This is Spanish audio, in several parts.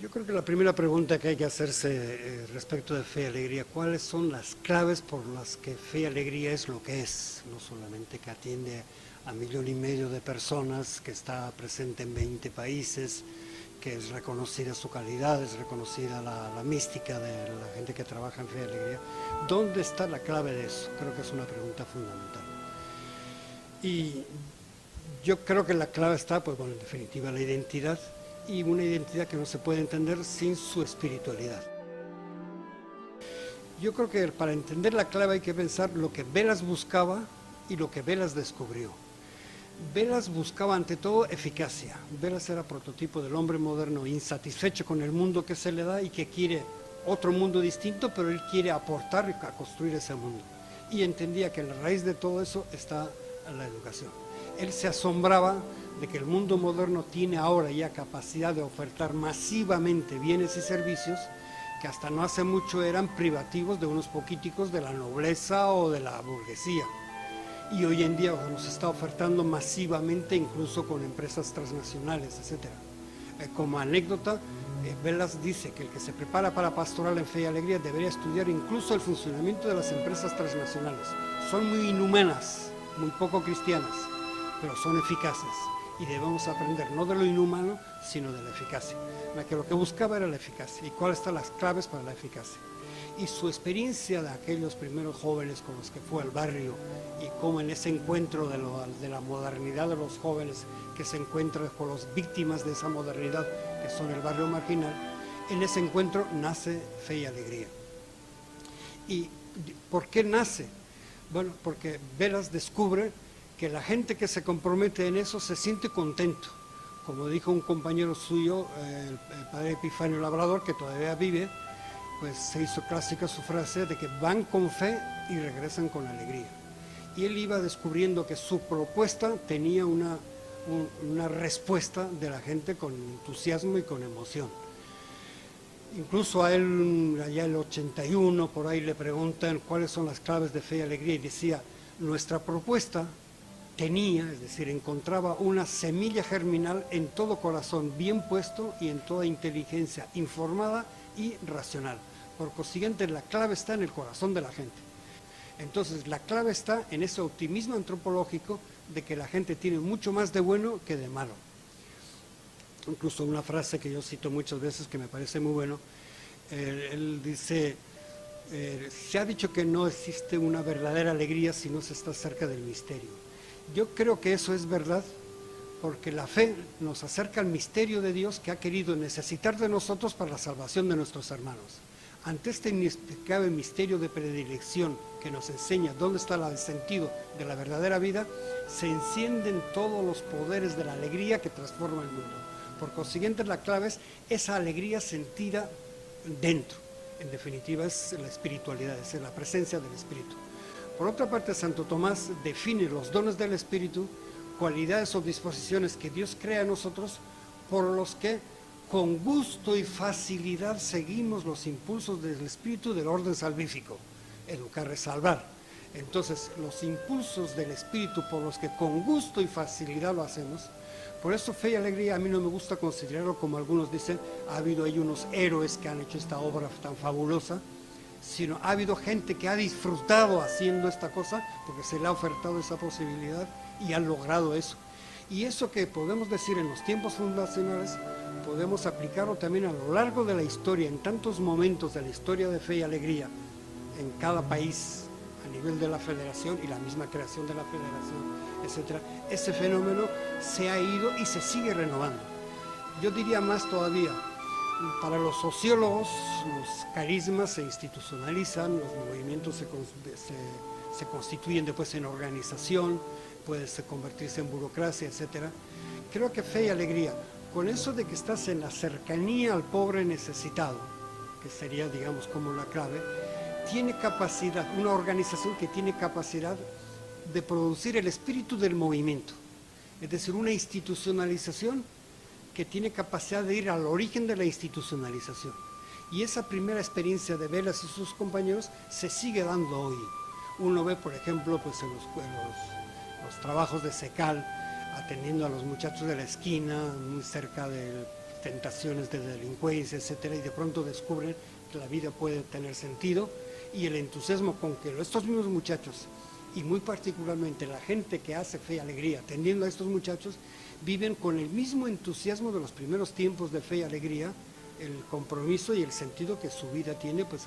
Yo creo que la primera pregunta que hay que hacerse respecto de Fe y Alegría, ¿cuáles son las claves por las que Fe y Alegría es lo que es? No solamente que atiende a 1,5 millones de personas, que está presente en 20 países, que es reconocida su calidad, es reconocida la mística de la gente que trabaja en Fe y Alegría. ¿Dónde está la clave de eso? Creo que es una pregunta fundamental. Y yo creo que la clave está, pues bueno, en definitiva, la identidad, y una identidad que no se puede entender sin su espiritualidad. Yo creo que para entender la clave hay que pensar lo que Velas buscaba y lo que Velas descubrió. Velas buscaba ante todo eficacia. Velas era prototipo del hombre moderno insatisfecho con el mundo que se le da y que quiere otro mundo distinto, pero él quiere aportar a construir ese mundo. Y entendía que en la raíz de todo eso está la educación. Él se asombraba de que el mundo moderno tiene ahora ya capacidad de ofertar masivamente bienes y servicios que hasta no hace mucho eran privativos de unos poquiticos de la nobleza o de la burguesía. Y hoy en día nos está ofertando masivamente, incluso con empresas transnacionales, etc. Como anécdota, Velas dice que el que se prepara para pastoral en Fe y Alegría debería estudiar incluso el funcionamiento de las empresas transnacionales. Son muy inhumanas, muy poco cristianas, pero son eficaces y debemos aprender no de lo inhumano, sino de la eficacia. Lo que buscaba era la eficacia. ¿Y cuáles están las claves para la eficacia? Y su experiencia de aquellos primeros jóvenes con los que fue al barrio y cómo en ese encuentro de la modernidad de los jóvenes que se encuentran con las víctimas de esa modernidad que son el barrio marginal, en ese encuentro nace Fe y Alegría. ¿Y por qué nace? Bueno, porque Velas descubre que la gente que se compromete en eso se siente contento. Como dijo un compañero suyo, el padre Epifanio Labrador, que todavía vive, pues se hizo clásica su frase de que van con fe y regresan con alegría. Y él iba descubriendo que su propuesta tenía una respuesta de la gente con entusiasmo y con emoción. Incluso a él, allá el 81, por ahí le preguntan cuáles son las claves de Fe y Alegría, y decía, nuestra propuesta tenía, es decir, encontraba una semilla germinal en todo corazón bien puesto y en toda inteligencia informada y racional. Por consiguiente, la clave está en el corazón de la gente. Entonces, la clave está en ese optimismo antropológico de que la gente tiene mucho más de bueno que de malo. Incluso una frase que yo cito muchas veces que me parece muy bueno, él dice, se ha dicho que no existe una verdadera alegría si no se está cerca del misterio. Yo creo que eso es verdad, porque la fe nos acerca al misterio de Dios que ha querido necesitar de nosotros para la salvación de nuestros hermanos. Ante este inexplicable misterio de predilección que nos enseña dónde está el sentido de la verdadera vida, se encienden todos los poderes de la alegría que transforma el mundo. Por consiguiente, la clave es esa alegría sentida dentro. En definitiva, es la espiritualidad, es la presencia del Espíritu. Por otra parte, Santo Tomás define los dones del Espíritu, cualidades o disposiciones que Dios crea en nosotros, por los que con gusto y facilidad seguimos los impulsos del Espíritu del orden salvífico, educar es salvar. Entonces, los impulsos del Espíritu por los que con gusto y facilidad lo hacemos, por eso Fe y Alegría a mí no me gusta considerarlo como algunos dicen, ha habido ahí unos héroes que han hecho esta obra tan fabulosa, sino ha habido gente que ha disfrutado haciendo esta cosa porque se le ha ofertado esa posibilidad y han logrado eso. Y eso que podemos decir en los tiempos fundacionales, podemos aplicarlo también a lo largo de la historia, en tantos momentos de la historia de Fe y Alegría, en cada país, a nivel de la federación y la misma creación de la federación, etc. Ese fenómeno se ha ido y se sigue renovando. Yo diría más todavía, para los sociólogos, los carismas se institucionalizan, los movimientos se constituyen después en organización, puede convertirse en burocracia, etc. Creo que Fe y Alegría, con eso de que estás en la cercanía al pobre necesitado, que sería, digamos, como la clave, tiene capacidad, una organización que tiene capacidad de producir el espíritu del movimiento, es decir, una institucionalización que tiene capacidad de ir al origen de la institucionalización. Y esa primera experiencia de Velas y sus compañeros se sigue dando hoy. Uno ve, por ejemplo, pues en los trabajos de Secal, atendiendo a los muchachos de la esquina, muy cerca del tentaciones de delincuencia, etcétera, y de pronto descubren que la vida puede tener sentido, y el entusiasmo con que estos mismos muchachos, y muy particularmente la gente que hace Fe y Alegría, atendiendo a estos muchachos, viven con el mismo entusiasmo de los primeros tiempos de Fe y Alegría, el compromiso y el sentido que su vida tiene pues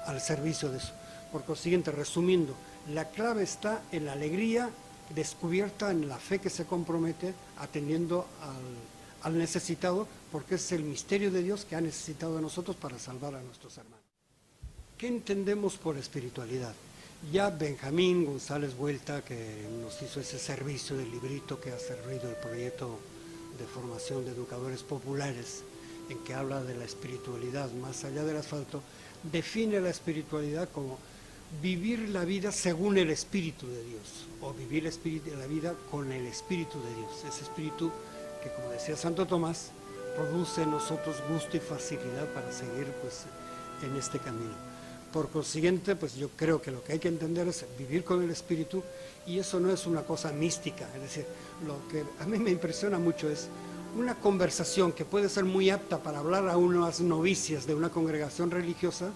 al servicio de eso. Por consiguiente, resumiendo, la clave está en la alegría descubierta en la fe que se compromete atendiendo al necesitado, porque es el misterio de Dios que ha necesitado de nosotros para salvar a nuestros hermanos. ¿Qué entendemos por espiritualidad? Ya Benjamín González Vuelta, que nos hizo ese servicio del librito que ha servido el proyecto de formación de educadores populares, en que habla de la espiritualidad más allá del asfalto, define la espiritualidad como vivir la vida según el Espíritu de Dios, o vivir la vida con el Espíritu de Dios, ese Espíritu que, como decía Santo Tomás, produce en nosotros gusto y facilidad para seguir pues, en este camino. Por consiguiente, pues yo creo que lo que hay que entender es vivir con el Espíritu, y eso no es una cosa mística, es decir, lo que a mí me impresiona mucho es una conversación que puede ser muy apta para hablar a unas novicias de una congregación religiosa,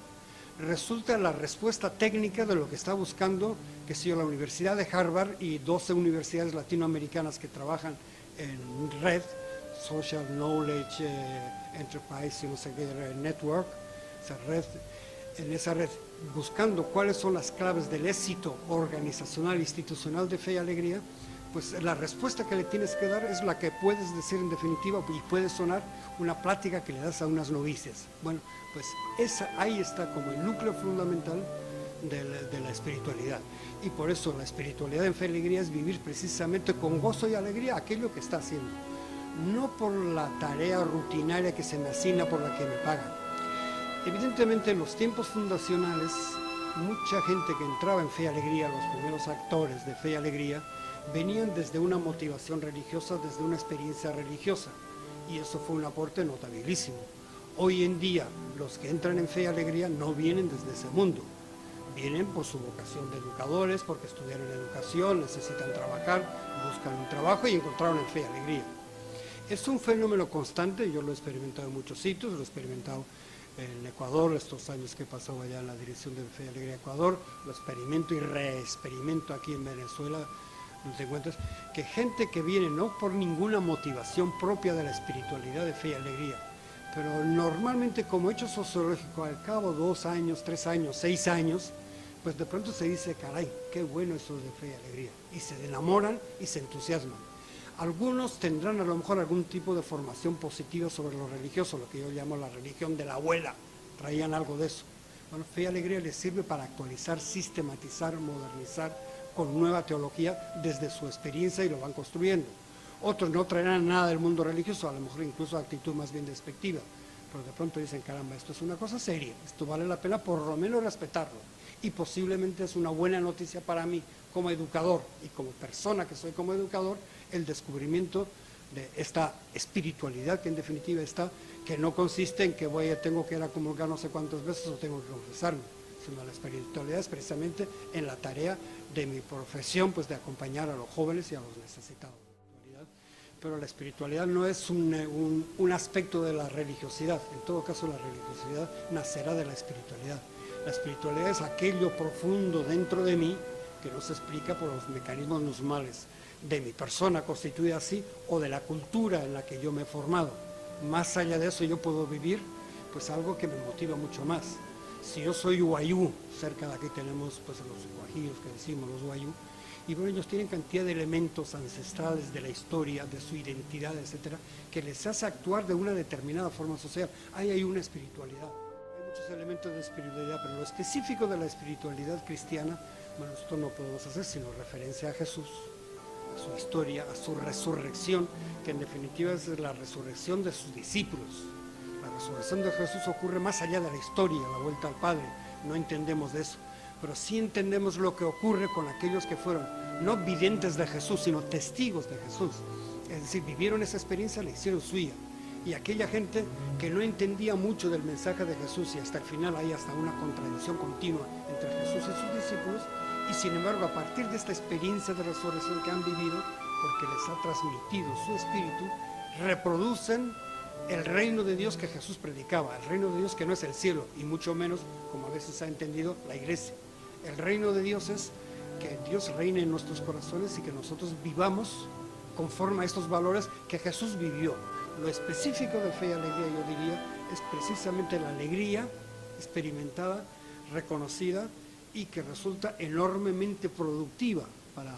resulta la respuesta técnica de lo que está buscando, que sea la Universidad de Harvard y 12 universidades latinoamericanas que trabajan en red, Social Knowledge Enterprise, no sé qué, Network, esa red, en esa red, buscando cuáles son las claves del éxito organizacional e institucional de Fe y Alegría. Pues la respuesta que le tienes que dar es la que puedes decir en definitiva, y puede sonar una plática que le das a unas novicias. Bueno, pues ahí está como el núcleo fundamental de la espiritualidad. Y por eso la espiritualidad en Fe y Alegría es vivir precisamente con gozo y alegría aquello que está haciendo. No por la tarea rutinaria que se me asigna, por la que me pagan. Evidentemente en los tiempos fundacionales, mucha gente que entraba en Fe y Alegría, los primeros actores de Fe y Alegría, venían desde una motivación religiosa, desde una experiencia religiosa, y eso fue un aporte notabilísimo. Hoy en día, los que entran en Fe y Alegría no vienen desde ese mundo, vienen por su vocación de educadores, porque estudiaron educación, necesitan trabajar, buscan un trabajo y encontraron en Fe y Alegría. Es un fenómeno constante, yo lo he experimentado en muchos sitios, lo he experimentado en Ecuador, estos años que he pasado allá en la dirección de Fe y Alegría Ecuador, lo experimento y reexperimento aquí en Venezuela. Te encuentras que gente que viene no por ninguna motivación propia de la espiritualidad de Fe y Alegría, pero normalmente como hecho sociológico, al cabo 2 años, 3 años, 6 años, pues de pronto se dice, caray, qué bueno eso de Fe y Alegría, y se enamoran y se entusiasman. Algunos tendrán a lo mejor algún tipo de formación positiva sobre lo religioso, lo que yo llamo la religión de la abuela, traían algo de eso. Bueno, Fe y Alegría les sirve para actualizar, sistematizar, modernizar, con nueva teología desde su experiencia, y lo van construyendo. Otros no traerán nada del mundo religioso, a lo mejor incluso actitud más bien despectiva, pero de pronto dicen, caramba, esto es una cosa seria, esto vale la pena por lo menos respetarlo, y posiblemente es una buena noticia para mí como educador y como persona que soy como educador, el descubrimiento de esta espiritualidad que en definitiva está, que no consiste en que tengo que ir a comulgar no sé cuántas veces o tengo que confesarme, sino la espiritualidad es precisamente en la tarea de mi profesión, pues de acompañar a los jóvenes y a los necesitados. Pero la espiritualidad no es un aspecto de la religiosidad, en todo caso la religiosidad nacerá de la espiritualidad. La espiritualidad es aquello profundo dentro de mí que no se explica por los mecanismos normales de mi persona constituida así o de la cultura en la que yo me he formado. Más allá de eso yo puedo vivir pues algo que me motiva mucho más. Si yo soy guayú, cerca de aquí tenemos pues los guajillos que decimos, los guayú, y bueno, ellos tienen cantidad de elementos ancestrales de la historia, de su identidad, etcétera, que les hace actuar de una determinada forma social. Ahí hay una espiritualidad, hay muchos elementos de espiritualidad, pero lo específico de la espiritualidad cristiana, bueno, esto no podemos hacer sino referencia a Jesús, a su historia, a su resurrección, que en definitiva es la resurrección de sus discípulos. La resurrección de Jesús ocurre más allá de la historia, la vuelta al Padre, no entendemos de eso, pero sí entendemos lo que ocurre con aquellos que fueron no videntes de Jesús, sino testigos de Jesús, es decir, vivieron esa experiencia, la hicieron suya, y aquella gente que no entendía mucho del mensaje de Jesús, y hasta el final hay hasta una contradicción continua entre Jesús y sus discípulos, y sin embargo a partir de esta experiencia de resurrección que han vivido, porque les ha transmitido su espíritu, reproducen el reino de Dios que Jesús predicaba, el reino de Dios que no es el cielo, y mucho menos, como a veces ha entendido, la iglesia. El reino de Dios es que Dios reine en nuestros corazones y que nosotros vivamos conforme a estos valores que Jesús vivió. Lo específico de fe y alegría, yo diría, es precisamente la alegría experimentada, reconocida y que resulta enormemente productiva para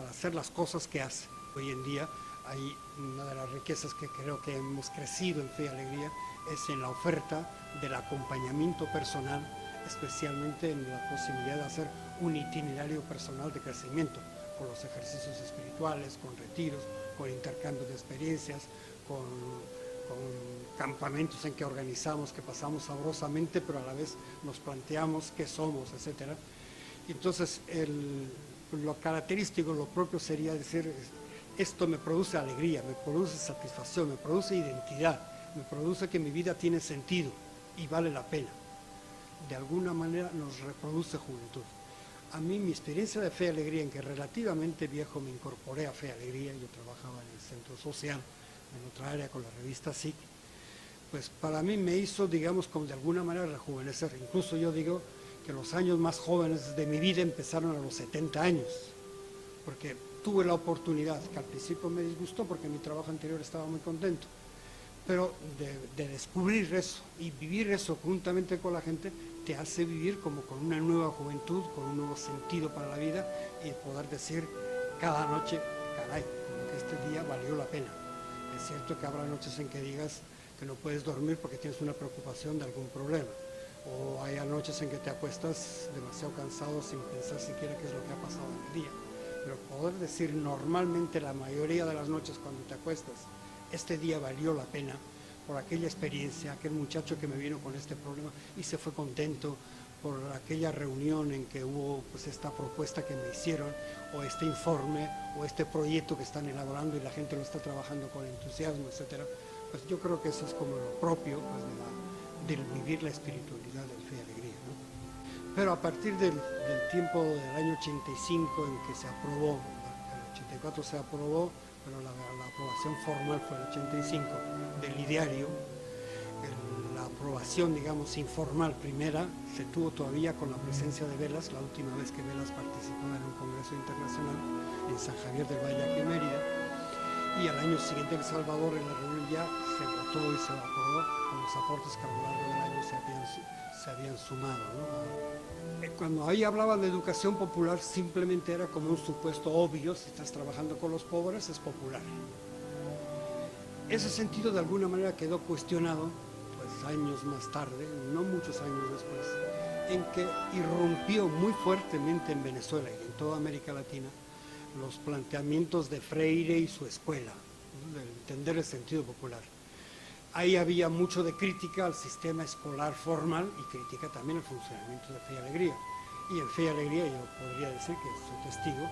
hacer las cosas que hace. Hoy en día hay una de las riquezas que creo que hemos crecido en fe y alegría es en la oferta del acompañamiento personal, especialmente en la posibilidad de hacer un itinerario personal de crecimiento, con los ejercicios espirituales, con retiros, con intercambios de experiencias, con campamentos en que organizamos, que pasamos sabrosamente, pero a la vez nos planteamos qué somos, etc. Entonces, lo característico, lo propio sería decir, esto me produce alegría, me produce satisfacción, me produce identidad, me produce que mi vida tiene sentido y vale la pena. De alguna manera nos reproduce juventud. A mí mi experiencia de fe y alegría, en que relativamente viejo me incorporé a fe y alegría, yo trabajaba en el centro social, en otra área con la revista SIC, pues para mí me hizo, digamos, como de alguna manera rejuvenecer. Incluso yo digo que los años más jóvenes de mi vida empezaron a los 70 años, porque tuve la oportunidad, que al principio me disgustó porque mi trabajo anterior estaba muy contento, pero de descubrir eso y vivir eso juntamente con la gente te hace vivir como con una nueva juventud, con un nuevo sentido para la vida y poder decir cada noche, caray, como que este día valió la pena. Es cierto que habrá noches en que digas que no puedes dormir porque tienes una preocupación de algún problema, o hay noches en que te acuestas demasiado cansado sin pensar siquiera qué es lo que ha pasado en el día. Pero poder decir normalmente la mayoría de las noches cuando te acuestas, este día valió la pena por aquella experiencia, aquel muchacho que me vino con este problema y se fue contento, por aquella reunión en que hubo pues esta propuesta que me hicieron, o este informe, o este proyecto que están elaborando y la gente lo está trabajando con entusiasmo, etcétera. Pues yo creo que eso es como lo propio pues, del vivir la espiritualidad del fe y alegría, ¿no? Pero a partir del tiempo del año 85 en que se aprobó, el 84 se aprobó, pero la aprobación formal fue el 85 del ideario. La aprobación, digamos, informal primera se tuvo todavía con la presencia de Velas, la última vez que Velas participó en un congreso internacional en San Javier del Valle, aquí en Mérida, y al año siguiente en El Salvador, en la reunión ya se votó y se aprobó con los aportes que a lo largo del año se habían sumado, ¿no? Cuando ahí hablaba de educación popular, simplemente era como un supuesto obvio: si estás trabajando con los pobres, es popular. Ese sentido de alguna manera quedó cuestionado pues años más tarde, no muchos años después, en que irrumpió muy fuertemente en Venezuela y en toda América Latina los planteamientos de Freire y su escuela, ¿no? De entender el sentido popular. Ahí había mucho de crítica al sistema escolar formal y crítica también al funcionamiento de Fe y Alegría. Y en Fe y Alegría yo podría decir que soy testigo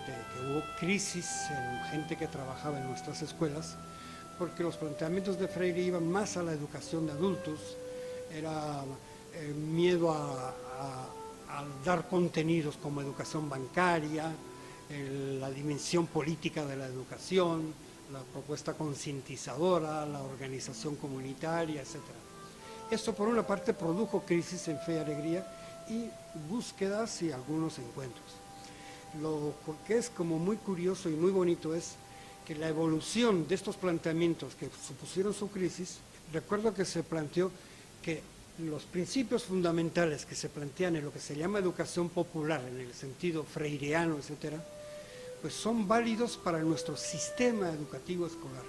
de que hubo crisis en gente que trabajaba en nuestras escuelas, porque los planteamientos de Freire iban más a la educación de adultos, era miedo a dar contenidos como educación bancaria, la dimensión política de la educación, la propuesta concientizadora, la organización comunitaria, etc. Esto por una parte produjo crisis en Fe y Alegría y búsquedas y algunos encuentros. Lo que es como muy curioso y muy bonito es que la evolución de estos planteamientos que supusieron su crisis, recuerdo que se planteó que los principios fundamentales que se plantean en lo que se llama educación popular, en el sentido freireano, etcétera, pues son válidos para nuestro sistema educativo escolar.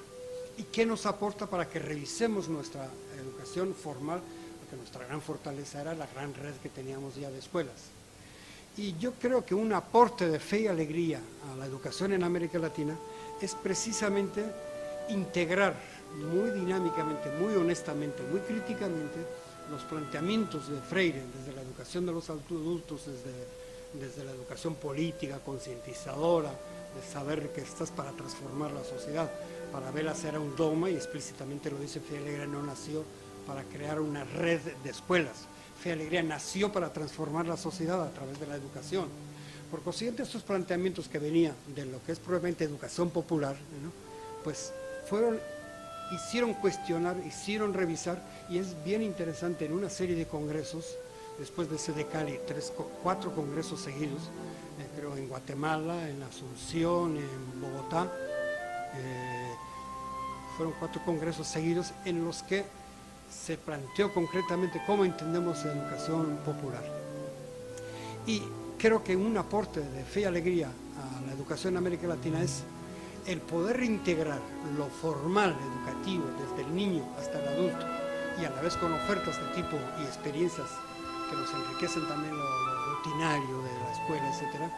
¿Y qué nos aporta para que revisemos nuestra educación formal? Porque nuestra gran fortaleza era la gran red que teníamos ya de escuelas. Y yo creo que un aporte de Fe y Alegría a la educación en América Latina es precisamente integrar muy dinámicamente, muy honestamente, muy críticamente los planteamientos de Freire desde la educación de los adultos, desde la educación política, concientizadora, de saber que estás para transformar la sociedad. Para Velas era un dogma y explícitamente lo dice Fe y Alegría, no nació para crear una red de escuelas. Fe y Alegría nació para transformar la sociedad a través de la educación. Por consiguiente, estos planteamientos que venían de lo que es probablemente educación popular, ¿no? Pues fueron hicieron cuestionar, hicieron revisar, y es bien interesante en una serie de congresos, después de ese de Cali, 4 congresos seguidos, creo en Guatemala, en Asunción, en Bogotá, fueron 4 congresos seguidos en los que se planteó concretamente cómo entendemos la educación popular. Y creo que un aporte de Fe y Alegría a la educación en América Latina es el poder integrar lo formal educativo desde el niño hasta el adulto, y a la vez con ofertas de tipo y experiencias que nos enriquecen también lo rutinario de la escuela, etcétera.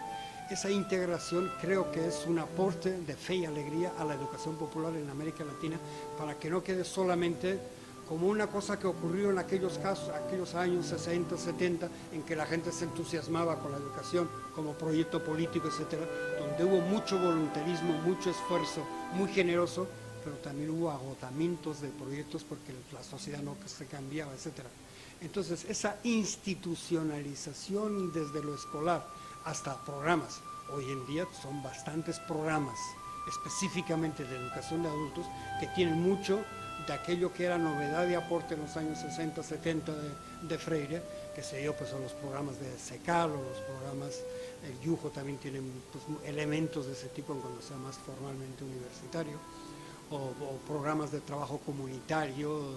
Esa integración creo que es un aporte de Fe y Alegría a la educación popular en América Latina, para que no quede solamente como una cosa que ocurrió en aquellos casos, aquellos años 60, 70, en que la gente se entusiasmaba con la educación como proyecto político, etcétera, donde hubo mucho voluntarismo, mucho esfuerzo, muy generoso, pero también hubo agotamientos de proyectos porque la sociedad no se cambiaba, etcétera. Entonces, esa institucionalización desde lo escolar hasta programas, hoy en día son bastantes programas específicamente de educación de adultos que tienen mucho de aquello que era novedad y aporte en los años 60, 70 de Freire, que se dio, pues son los programas de SECAL o los programas, el Yujo también tiene pues, elementos de ese tipo cuando sea más formalmente universitario, o programas de trabajo comunitario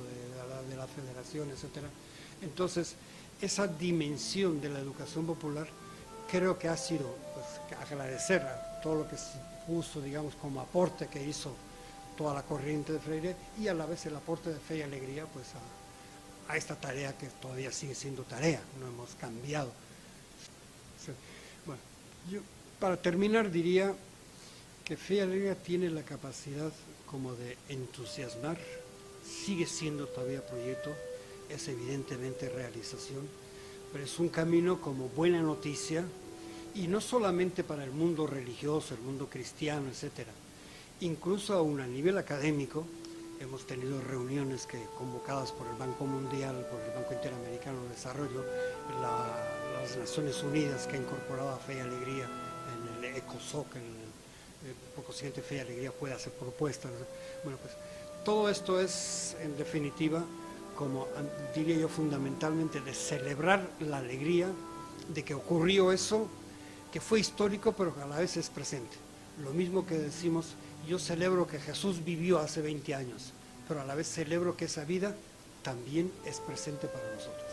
de la federación, etcétera. Entonces, esa dimensión de la educación popular creo que ha sido, pues, agradecer a todo lo que se puso, digamos, como aporte que hizo toda la corriente de Freire, y a la vez el aporte de Fe y Alegría, pues, a esta tarea que todavía sigue siendo tarea, no hemos cambiado. Bueno, yo para terminar diría que Fe y Alegría tiene la capacidad como de entusiasmar, sigue siendo todavía proyecto, es evidentemente realización, pero es un camino como buena noticia, y no solamente para el mundo religioso, el mundo cristiano, etcétera. Incluso aún a nivel académico, hemos tenido reuniones convocadas por el Banco Mundial, por el Banco Interamericano de Desarrollo, las Naciones Unidas, que ha incorporado a Fe y Alegría en el ECOSOC, en el poco siguiente Fe y Alegría puede hacer propuestas. Bueno, pues todo esto es, en definitiva, como diría yo, fundamentalmente de celebrar la alegría de que ocurrió eso, que fue histórico, pero que a la vez es presente. Lo mismo que decimos, yo celebro que Jesús vivió hace 20 años, pero a la vez celebro que esa vida también es presente para nosotros.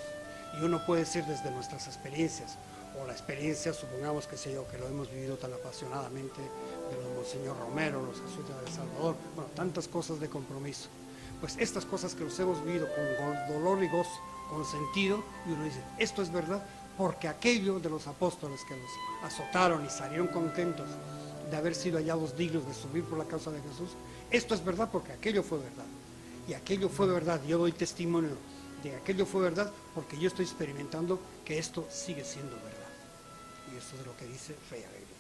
Y uno puede decir desde nuestras experiencias, o la experiencia, supongamos que lo hemos vivido tan apasionadamente, de los Monseñor Romero, los jesuitas de El Salvador, bueno, tantas cosas de compromiso. Pues estas cosas que los hemos vivido con dolor y gozo, con sentido, y uno dice, esto es verdad, porque aquello de los apóstoles que los azotaron y salieron contentos de haber sido hallados dignos de sufrir por la causa de Jesús, esto es verdad porque aquello fue verdad. Y aquello fue verdad, yo doy testimonio de que aquello fue verdad porque yo estoy experimentando que esto sigue siendo verdad. Y eso es lo que dice Fe y Alegría.